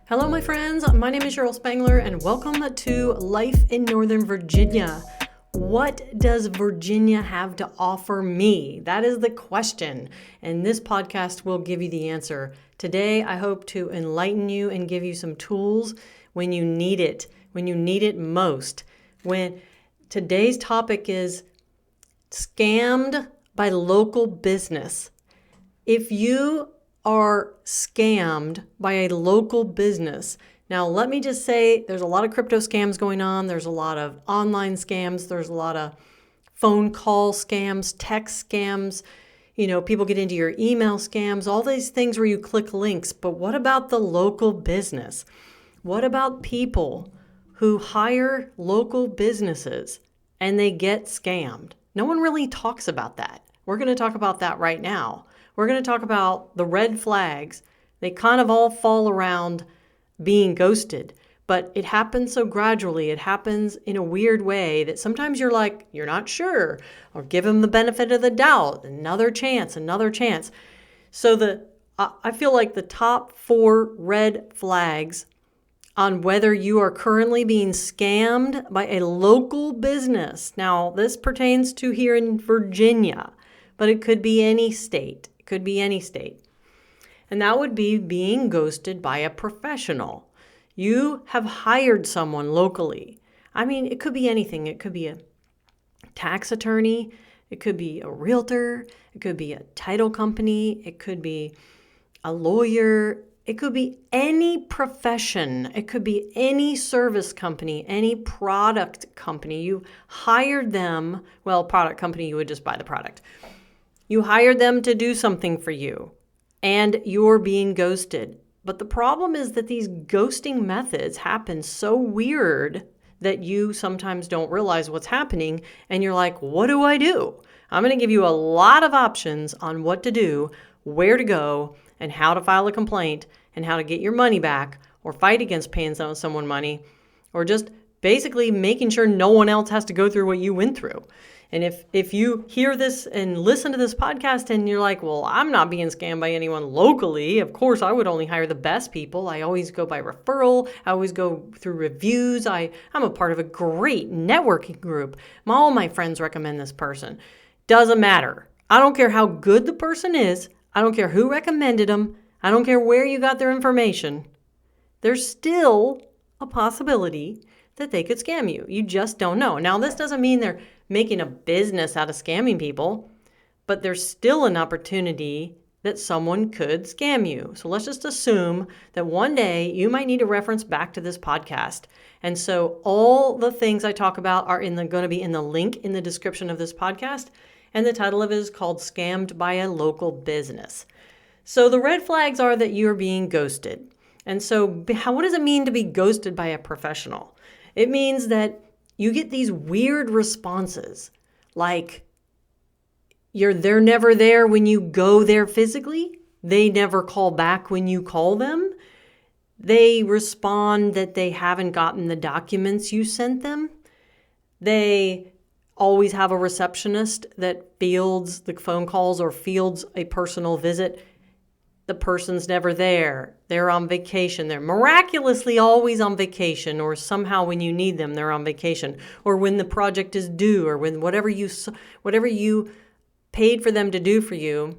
Hello, my friends. My name is Cheryl Spangler, and welcome to Life in Northern Virginia. What does Virginia have to offer me? That is the question, and this podcast will give you the answer. Today, I hope to enlighten you and give you some tools when you need it most. When today's topic is scammed by local business. If you are scammed by a local business. Now, let me just say there's a lot of crypto scams going on. There's a lot of online scams. There's a lot of phone call scams, text scams. People get into your email scams, all these things where you click links. But what about the local business? What about people who hire local businesses and they get scammed? No one really talks about that. We're going to talk about that right now. We're going to talk about the red flags. They kind of all fall around being ghosted, but it happens so gradually. It happens in a weird way that sometimes you're not sure, or give them the benefit of the doubt, another chance. So I feel like the top 4 red flags on whether you are currently being scammed by a local business. Now, this pertains to here in Virginia, but it could be any state. And that would be being ghosted by a professional. You have hired someone locally. I mean, it could be anything. It could be a tax attorney. It could be a realtor. It could be a title company. It could be a lawyer. It could be any profession. It could be any service company, any product company. You hired them. Well, product company, you would just buy the product. You hired them to do something for you, and you're being ghosted. But the problem is that these ghosting methods happen so weird that you sometimes don't realize what's happening, and you're like, what do I do? I'm going to give you a lot of options on what to do, where to go, and how to file a complaint, and how to get your money back, or fight against paying someone money, or just basically making sure no one else has to go through what you went through. And if you hear this and listen to this podcast and you're like, well, I'm not being scammed by anyone locally. Of course, I would only hire the best people. I always go by referral. I always go through reviews. I'm a part of a great networking group. All my friends recommend this person. Doesn't matter. I don't care how good the person is. I don't care who recommended them. I don't care where you got their information. There's still a possibility that they could scam you. You just don't know. Now, this doesn't mean they're making a business out of scamming people, but there's still an opportunity that someone could scam you. So let's just assume that one day you might need to reference back to this podcast. And so all the things I talk about are going to be in the link in the description of this podcast. And the title of it is called Scammed by a Local Business. So the red flags are that you're being ghosted. And so what does it mean to be ghosted by a professional? It means that you get these weird responses, like they're never there when you go there physically. They never call back when you call them. They respond that they haven't gotten the documents you sent them. They always have a receptionist that fields the phone calls or fields a personal visit. The person's never there. They're on vacation. They're miraculously always on vacation, or somehow when you need them, they're on vacation, or when the project is due, or when whatever you paid for them to do for you.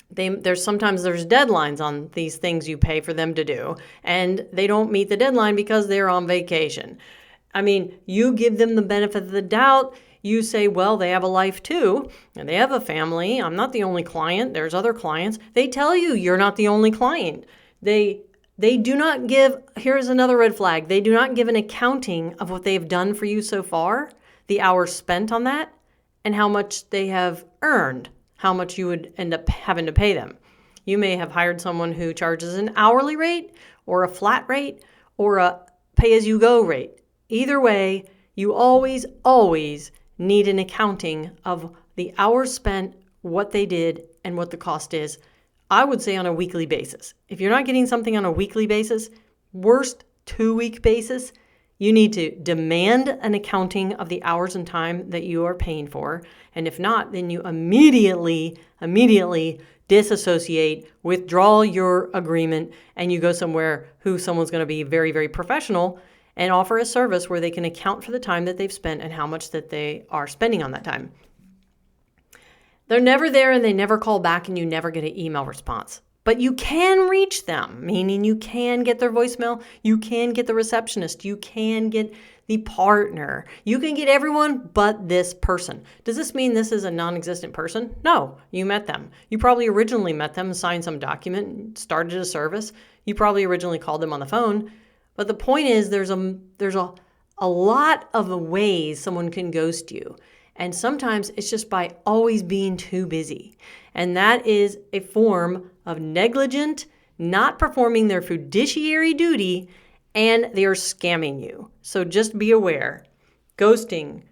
There's deadlines on these things you pay for them to do, and they don't meet the deadline because they're on vacation. I mean, you give them the benefit of the doubt. You say, well, they have a life too, and they have a family. I'm not the only client. There's other clients. They tell you you're not the only client. They do not give, here's another red flag. They do not give an accounting of what they've done for you so far, the hours spent on that, and how much they have earned, how much you would end up having to pay them. You may have hired someone who charges an hourly rate or a flat rate or a pay-as-you-go rate. Either way, you always need an accounting of the hours spent, what they did, and what the cost is. I would say on a weekly basis. If you're not getting something on a weekly basis, worst 2-week basis, You need to demand an accounting of the hours and time that you are paying for. And if not, then you immediately disassociate, withdraw your agreement, and you go somewhere who someone's going to be very, very professional and offer a service where they can account for the time that they've spent and how much that they are spending on that time. They're never there and they never call back and you never get an email response. But you can reach them, meaning you can get their voicemail, you can get the receptionist, you can get the partner, you can get everyone but this person. Does this mean this is a non-existent person? No, you met them. You probably originally met them, signed some document, started a service. You probably originally called them on the phone. But the point is there's a lot of ways someone can ghost you. And sometimes it's just by always being too busy. And that is a form of negligent, not performing their fiduciary duty, and they are scamming you. So just be aware. Ghosting,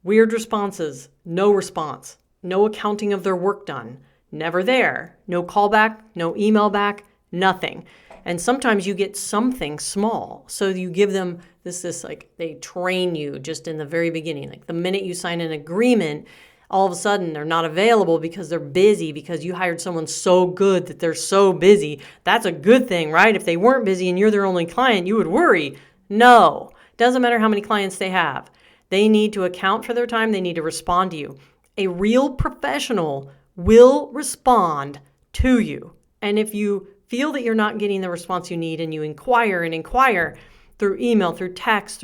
weird responses, no response, no accounting of their work done, never there, no callback, no email back, nothing. And sometimes you get something small. So you give them this like they train you just in the very beginning. Like the minute you sign an agreement, all of a sudden they're not available because they're busy, because you hired someone so good that they're so busy. That's a good thing, right? If they weren't busy and you're their only client, you would worry. No, doesn't matter how many clients they have. They need to account for their time. They need to respond to you. A real professional will respond to you. And if you feel that you're not getting the response you need and you inquire through email, through text,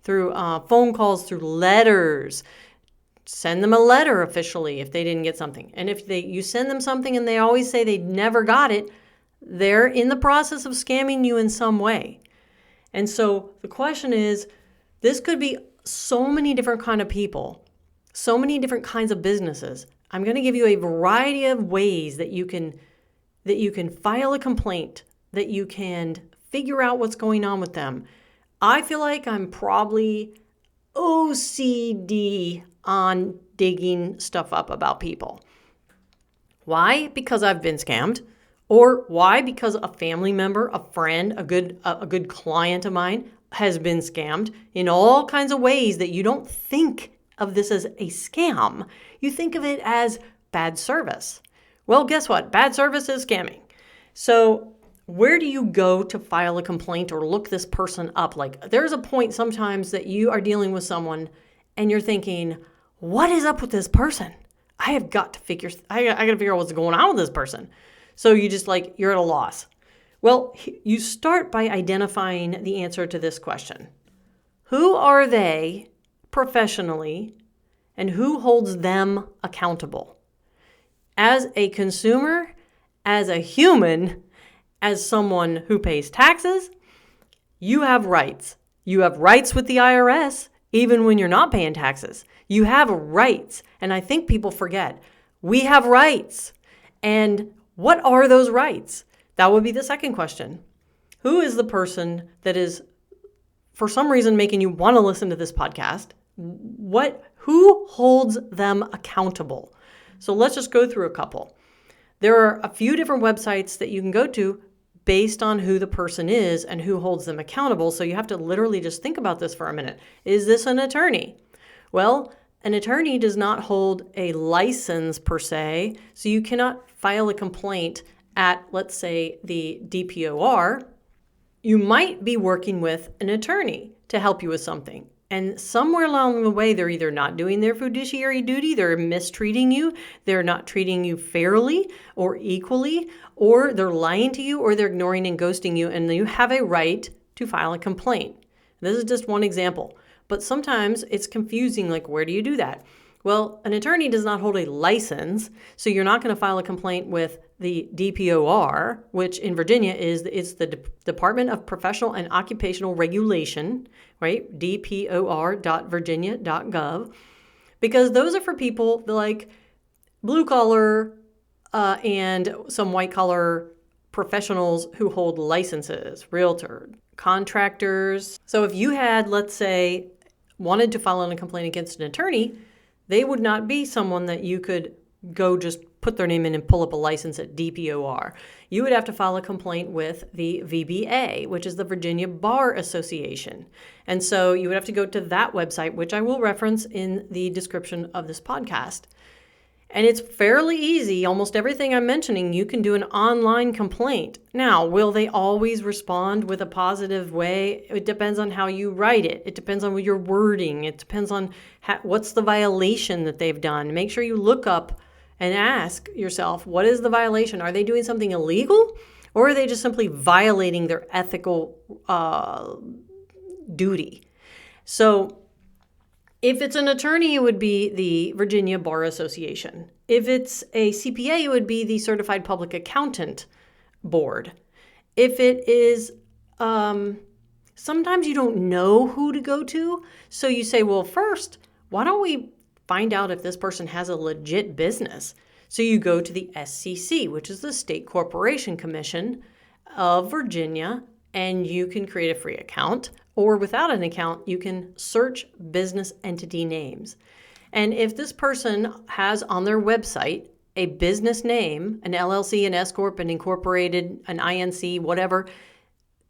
through phone calls, through letters, send them a letter officially if they didn't get something. And if you send them something and they always say they never got it, they're in the process of scamming you in some way. And so the question is, this could be so many different kind of people, so many different kinds of businesses. I'm going to give you a variety of ways that you can file a complaint, that you can figure out what's going on with them. I feel like I'm probably OCD on digging stuff up about people. Why? Because I've been scammed. Or why? Because a family member, a friend, a good client of mine has been scammed in all kinds of ways that you don't think of this as a scam. You think of it as bad service. Well, guess what? Bad service is scamming. So where do you go to file a complaint or look this person up? Like, there's a point sometimes that you are dealing with someone and you're thinking, what is up with this person? I got to figure out what's going on with this person. So you're at a loss. Well, you start by identifying the answer to this question. Who are they professionally and who holds them accountable? As a consumer, as a human, as someone who pays taxes, you have rights. You have rights with the IRS, even when you're not paying taxes. You have rights. And I think people forget, we have rights. And what are those rights? That would be the second question. Who is the person that is, for some reason, making you want to listen to this podcast? Who holds them accountable? So let's just go through a couple. There are a few different websites that you can go to based on who the person is and who holds them accountable. So you have to literally just think about this for a minute. Is this an attorney? Well, an attorney does not hold a license per se, so you cannot file a complaint at, let's say, the DPOR. You might be working with an attorney to help you with something. And somewhere along the way, they're either not doing their fiduciary duty, they're mistreating you, they're not treating you fairly or equally, or they're lying to you, or they're ignoring and ghosting you, and you have a right to file a complaint. This is just one example. But sometimes it's confusing, like, where do you do that? Well, an attorney does not hold a license, so you're not going to file a complaint with the DPOR, which in Virginia it's the Department of Professional and Occupational Regulation, right? dpor.virginia.gov, because those are for people like blue collar and some white collar professionals who hold licenses, realtor, contractors. So if you had, let's say, wanted to file a complaint against an attorney, they would not be someone that you could go just put their name in and pull up a license at DPOR. You would have to file a complaint with the VBA, which is the Virginia Bar Association. And so you would have to go to that website, which I will reference in the description of this podcast. And it's fairly easy. Almost everything I'm mentioning, you can do an online complaint. Now, will they always respond with a positive way? It depends on how you write it. It depends on your wording. It depends on what's the violation that they've done. Make sure you look up and ask yourself, what is the violation? Are they doing something illegal? Or are they just simply violating their ethical duty? So if it's an attorney, it would be the Virginia Bar Association. If it's a CPA, it would be the Certified Public Accountant Board. If it is, sometimes you don't know who to go to. So you say, well, first, why don't we find out if this person has a legit business? So you go to the SCC, which is the State Corporation Commission of Virginia, and you can create a free account. Or without an account, you can search business entity names. And if this person has on their website a business name, an LLC, an S Corp, an incorporated, an INC, whatever,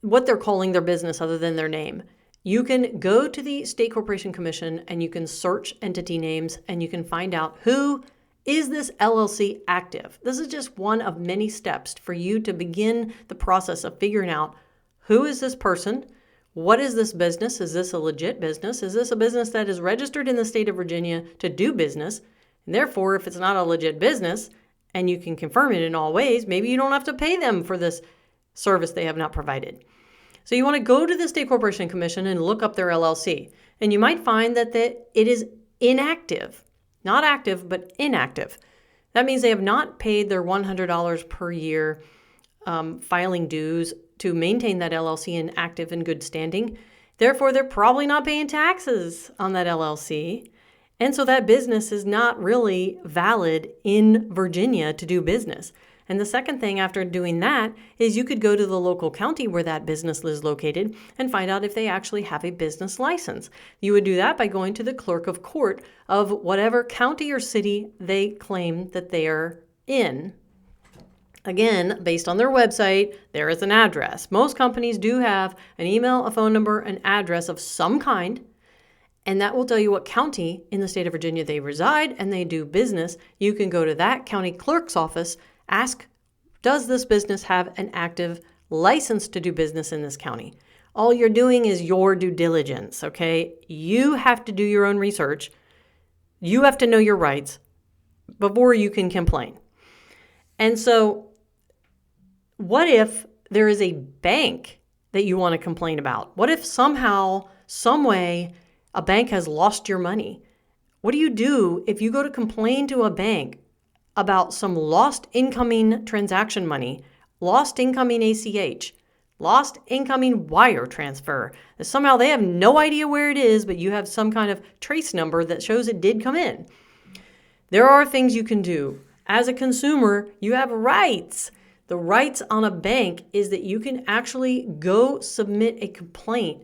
what they're calling their business other than their name, you can go to the State Corporation Commission and you can search entity names and you can find out who is this LLC active. This is just one of many steps for you to begin the process of figuring out who is this person. What is this business? Is this a legit business? Is this a business that is registered in the state of Virginia to do business? And therefore, if it's not a legit business and you can confirm it in all ways, maybe you don't have to pay them for this service they have not provided. So you want to go to the State Corporation Commission and look up their LLC. And you might find that it is inactive, not active, but inactive. That means they have not paid their $100 per year filing dues to maintain that LLC in active and good standing. Therefore, they're probably not paying taxes on that LLC. And so that business is not really valid in Virginia to do business. And the second thing after doing that is you could go to the local county where that business is located and find out if they actually have a business license. You would do that by going to the clerk of court of whatever county or city they claim that they are in. Again, based on their website, there is an address. Most companies do have an email, a phone number, an address of some kind, and that will tell you what county in the state of Virginia they reside and they do business. You can go to that county clerk's office, ask, does this business have an active license to do business in this county? All you're doing is your due diligence, okay? You have to do your own research. You have to know your rights before you can complain. And so what if there is a bank that you want to complain about? What if somehow, some way, a bank has lost your money? What do you do if you go to complain to a bank about some lost incoming transaction money, lost incoming ACH, lost incoming wire transfer? Somehow they have no idea where it is, but you have some kind of trace number that shows it did come in. There are things you can do. As a consumer, you have rights. The rights on a bank is that you can actually go submit a complaint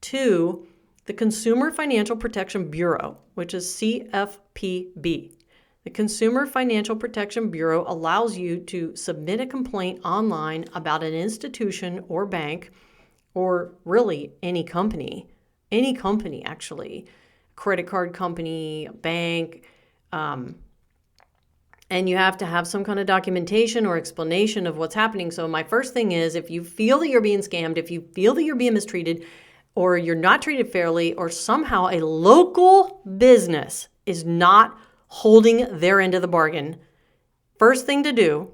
to the Consumer Financial Protection Bureau, which is CFPB. The Consumer Financial Protection Bureau allows you to submit a complaint online about an institution or bank, or really any company actually, credit card company, bank, and you have to have some kind of documentation or explanation of what's happening. So my first thing is, if you feel that you're being scammed, if you feel that you're being mistreated, or you're not treated fairly, or somehow a local business is not holding their end of the bargain, first thing to do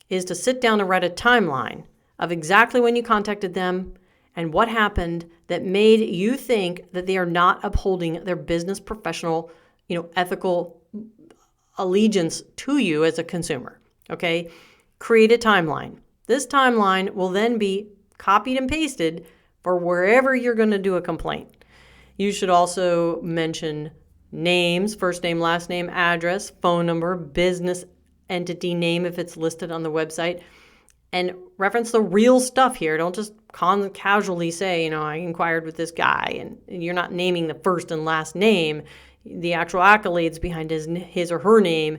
is to sit down and write a timeline of exactly when you contacted them and what happened that made you think that they are not upholding their business professional, ethical allegiance to you as a consumer, okay? Create a timeline. This timeline will then be copied and pasted for wherever you're going to do a complaint. You should also mention names, first name, last name, address, phone number, business entity name if it's listed on the website, and reference the real stuff here. Don't just casually say, I inquired with this guy, and you're not naming the first and last name, the actual accolades behind his or her name.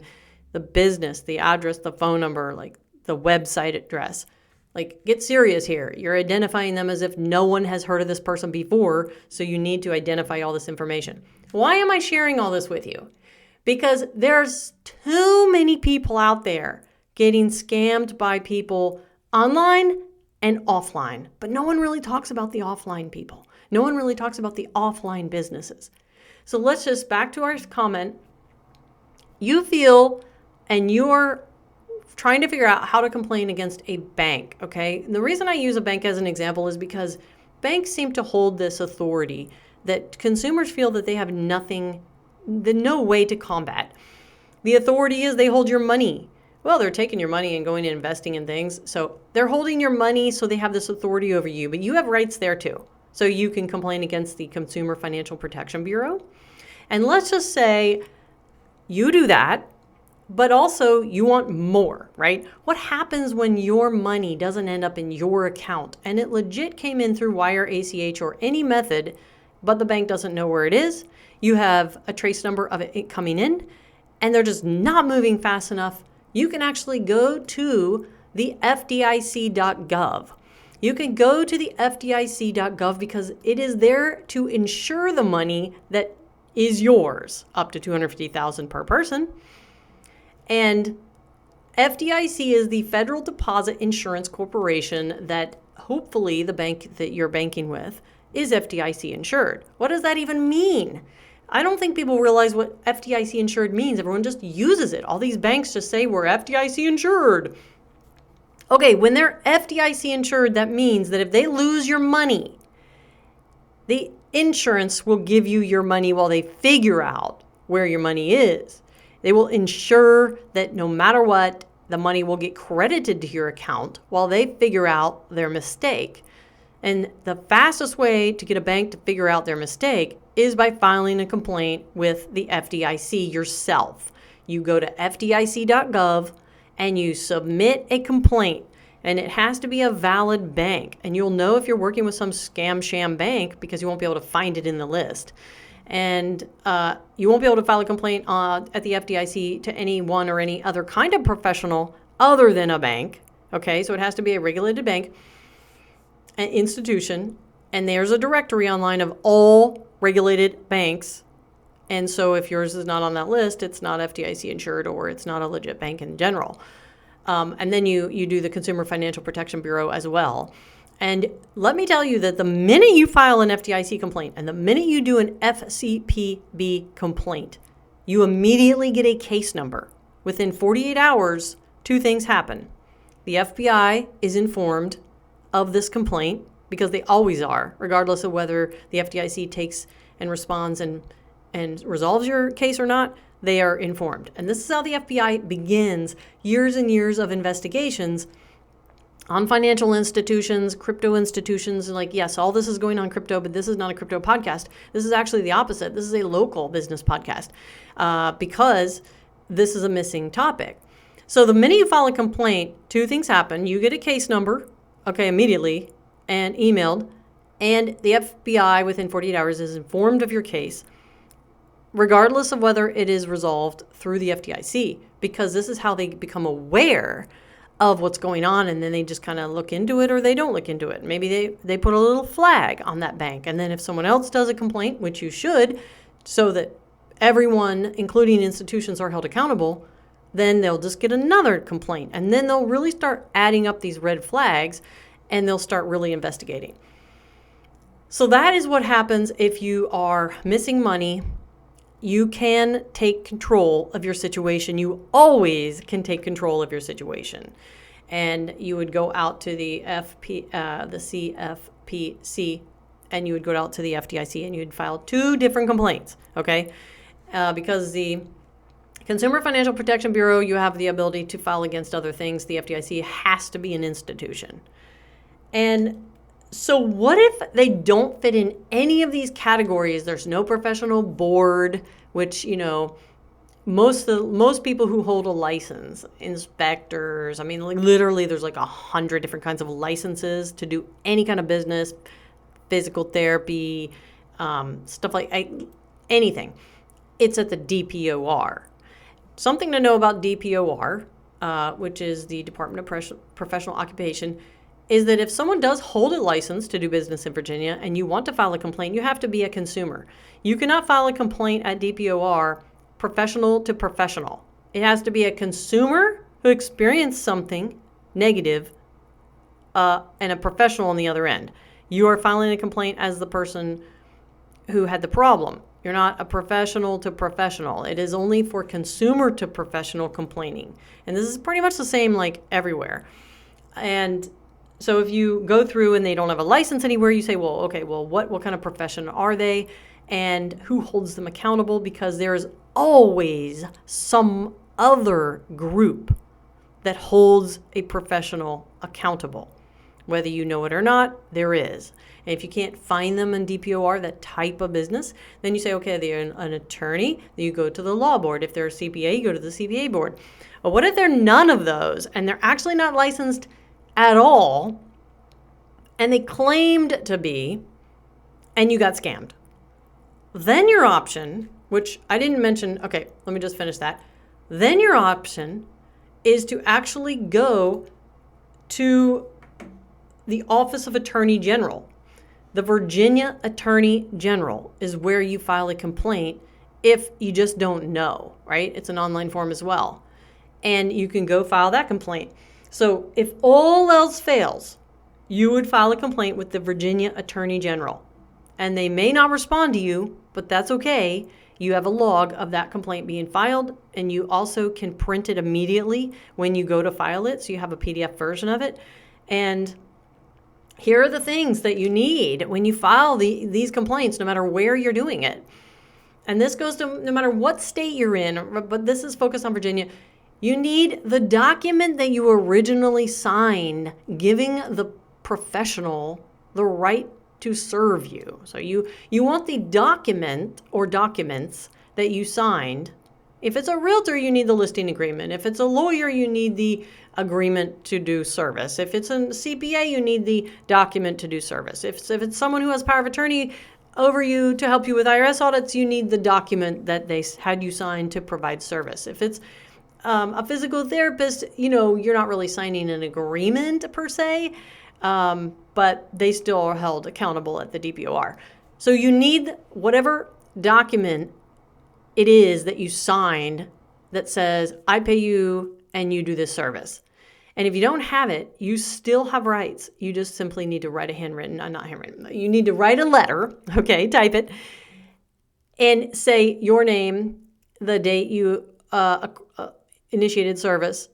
the business, the address, the phone number, like the website address. Like, get serious here. You're identifying them as if no one has heard of this person before, so you need to identify all this information. Why am I sharing all this with you? Because there's too many people out there getting scammed by people online and offline. But no one really talks about the offline people. No one really talks about the offline businesses. So let's just back to our comment. You feel and you're trying to figure out how to complain against a bank, okay? And the reason I use a bank as an example is because banks seem to hold this authority that consumers feel that they have no way to combat. The authority is they hold your money. Well, they're taking your money and going and investing in things. So they're holding your money, so they have this authority over you, but you have rights there too. So you can complain against the Consumer Financial Protection Bureau. And let's just say you do that, but also you want more, right? What happens when your money doesn't end up in your account and it legit came in through wire, ACH, or any method, but the bank doesn't know where it is? You have a trace number of it coming in and they're just not moving fast enough. You can actually go to the FDIC.gov. You can go to the FDIC.gov because it is there to insure the money that is yours, up to $250,000 per person. And FDIC is the Federal Deposit Insurance Corporation that hopefully the bank that you're banking with is FDIC insured. What does that even mean? I don't think people realize what FDIC insured means. Everyone just uses it. All these banks just say we're FDIC insured. Okay, when they're FDIC insured, that means that if they lose your money, the insurance will give you your money while they figure out where your money is. They will ensure that no matter what, the money will get credited to your account while they figure out their mistake. And the fastest way to get a bank to figure out their mistake is by filing a complaint with the FDIC yourself. You go to FDIC.gov and you submit a complaint. And it has to be a valid bank. And you'll know if you're working with some scam sham bank because you won't be able to find it in the list. And you won't be able to file a complaint at the FDIC to anyone or any other kind of professional other than a bank. Okay, so it has to be a regulated bank, an institution, and there's a directory online of all regulated banks. And so if yours is not on that list, it's not FDIC insured or it's not a legit bank in general. And then you do the Consumer Financial Protection Bureau as well. And let me tell you that the minute you file an FDIC complaint and the minute you do an FCPB complaint, you immediately get a case number. Within 48 hours, two things happen. The FBI is informed of this complaint because they always are, regardless of whether the FDIC takes and responds and resolves your case or not. They are informed. And this is how the FBI begins years and years of investigations on financial institutions, crypto institutions. Like, yes, all this is going on crypto, but this is not a crypto podcast. This is actually the opposite. This is a local business podcast because this is a missing topic. So the minute you file a complaint, two things happen. You get a case number, okay, immediately, and emailed, and the FBI within 48 hours is informed of your case, regardless of whether it is resolved through the FDIC, because this is how they become aware of what's going on, and then they just kind of look into it or they don't look into it. Maybe they put a little flag on that bank, and then if someone else does a complaint, which you should, so that everyone, including institutions, are held accountable, then they'll just get another complaint, and then they'll really start adding up these red flags, and they'll start really investigating. So that is what happens if you are missing money. You can take control of your situation. You always can take control of your situation. And you would go out to the CFPC, and you would go out to the FDIC, and you'd file two different complaints, okay? Because the Consumer Financial Protection Bureau, you have the ability to file against other things. The FDIC has to be an institution. And so what if they don't fit in any of these categories? There's no professional board, which, you know, most people who hold a license, inspectors, I mean, like literally there's like 100 different kinds of licenses to do any kind of business, physical therapy, stuff like anything. It's at the DPOR. something to know about DPOR, which is the Department of Professional Occupation, is that if someone does hold a license to do business in Virginia and you want to file a complaint, you have to be a consumer. You cannot file a complaint at DPOR professional to professional. It has to be a consumer who experienced something negative and a professional on the other end. You are filing a complaint as the person who had the problem. You're not a professional to professional. It is only for consumer to professional complaining. And this is pretty much the same like everywhere. And so if you go through and they don't have a license anywhere, you say, well, okay, well, what kind of profession are they and who holds them accountable? Because there's always some other group that holds a professional accountable. Whether you know it or not, there is. And if you can't find them in DPOR, that type of business, then you say, okay, they're an attorney, then you go to the law board. If they're a CPA, you go to the CPA board. But what if they're none of those and they're actually not licensed at all, and they claimed to be, and you got scammed? Then your option, which I didn't mention, okay, let me just finish that. Then your option is to actually go to the Office of Attorney General. The Virginia Attorney General is where you file a complaint if you just don't know, right? It's an online form as well. And you can go file that complaint. So if all else fails, you would file a complaint with the Virginia Attorney General. And they may not respond to you, but that's okay. You have a log of that complaint being filed, and you also can print it immediately when you go to file it. So you have a PDF version of it. And here are the things that you need when you file these complaints, no matter where you're doing it. And this goes to no matter what state you're in, but this is focused on Virginia. You need the document that you originally signed, giving the professional the right to serve you. So you want the document or documents that you signed. If it's a realtor, you need the listing agreement. If it's a lawyer, you need the agreement to do service. If it's a CPA, you need the document to do service. If it's someone who has power of attorney over you to help you with IRS audits, you need the document that they had you sign to provide service. If it's a physical therapist, you're not really signing an agreement per se, but they still are held accountable at the DPOR. So you need whatever document it is that you signed that says, I pay you and you do this service. And if you don't have it, you still have rights. You just simply need to write you need to write a letter, okay, type it, and say your name, the date you initiated service,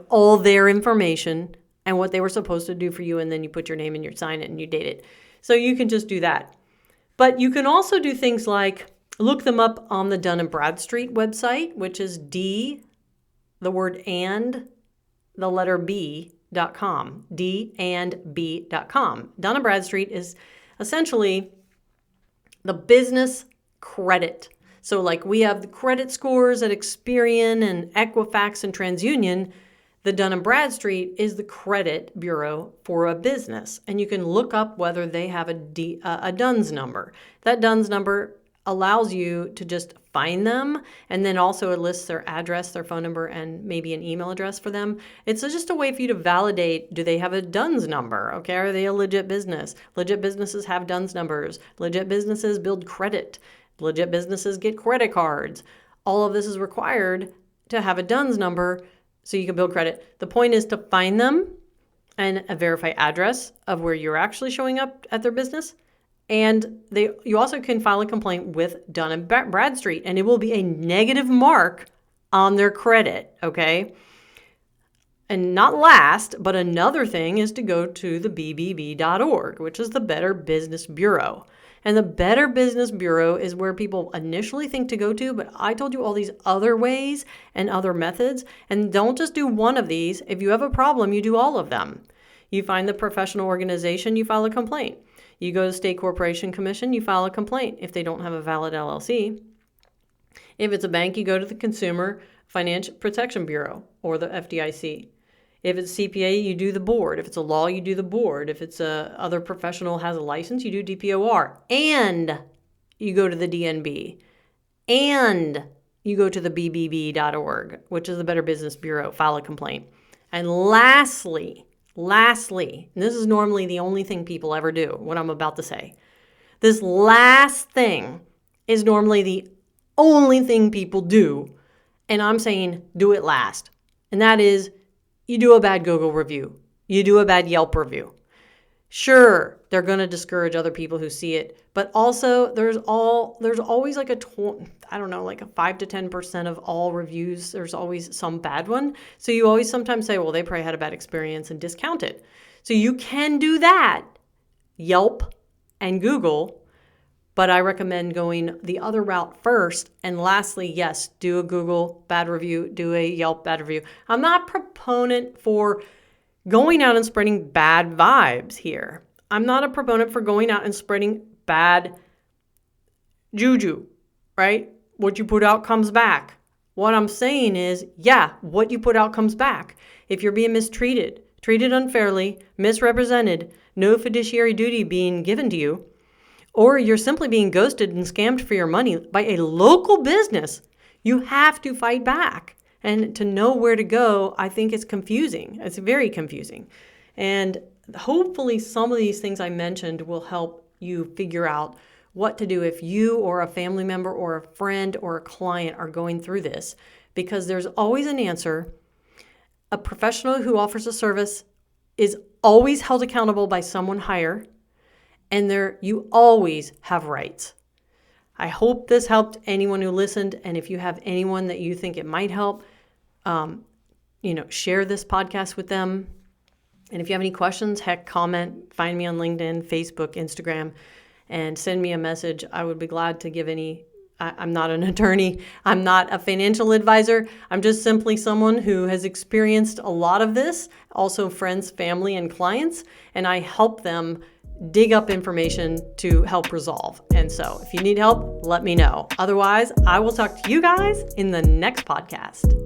all their information and what they were supposed to do for you, and then you put your name and you sign it and you date it. So you can just do that. But you can also do things like look them up on the Dun & Bradstreet website, which is D, the word and, the letter B.com, dandb.com. Dun & Bradstreet is essentially the business credit. So like we have the credit scores at Experian and Equifax and TransUnion, the Dun & Bradstreet is the credit bureau for a business. And you can look up whether they have a DUNS number. That DUNS number allows you to just find them, and then also it lists their address, their phone number, and maybe an email address for them. It's just a way for you to validate, do they have a DUNS number? Okay, are they a legit business? Legit businesses have DUNS numbers. Legit businesses build credit. Legit businesses get credit cards. All of this is required to have a DUNS number so you can build credit. The point is to find them and a verified address of where you're actually showing up at their business. And you also can file a complaint with Dun & Bradstreet, and it will be a negative mark on their credit, okay? And not last, but another thing is to go to the BBB.org, which is the Better Business Bureau. And the Better Business Bureau is where people initially think to go to, but I told you all these other ways and other methods. And don't just do one of these. If you have a problem, you do all of them. You find the professional organization, you file a complaint. You go to State Corporation Commission, you file a complaint if they don't have a valid LLC. If it's a bank, you go to the Consumer Financial Protection Bureau or the FDIC. If it's CPA, you do the board. If it's a law, you do the board. If it's a other professional has a license, you do DPOR. And you go to the DNB. And you go to the bbb.org, which is the Better Business Bureau, file a complaint. And lastly, and this is normally the only thing people ever do, what I'm about to say. This last thing is normally the only thing people do, and I'm saying do it last. And that is, you do a bad Google review. You do a bad Yelp review. Sure, they're going to discourage other people who see it, but also there's always like a 5 to 10% of all reviews. There's always some bad one. So you always sometimes say, well, they probably had a bad experience and discount it. So you can do that, Yelp and Google, but I recommend going the other route first. And lastly, yes, do a Google bad review, do a Yelp bad review. I'm not a proponent for going out and spreading bad vibes here. I'm not a proponent for going out and spreading bad juju, right? What you put out comes back. What I'm saying is, yeah, what you put out comes back. If you're being mistreated, treated unfairly, misrepresented, no fiduciary duty being given to you, or you're simply being ghosted and scammed for your money by a local business, you have to fight back. And to know where to go, I think it's confusing. It's very confusing. And hopefully some of these things I mentioned will help you figure out what to do if you or a family member or a friend or a client are going through this, because there's always an answer. A professional who offers a service is always held accountable by someone higher, and you always have rights. I hope this helped anyone who listened. And if you have anyone that you think it might help, share this podcast with them. And if you have any questions, comment, find me on LinkedIn, Facebook, Instagram, and send me a message. I would be glad to give any. I'm not an attorney. I'm not a financial advisor. I'm just simply someone who has experienced a lot of this, also friends, family, and clients, and I help them dig up information to help resolve. And so if you need help, let me know. Otherwise, I will talk to you guys in the next podcast.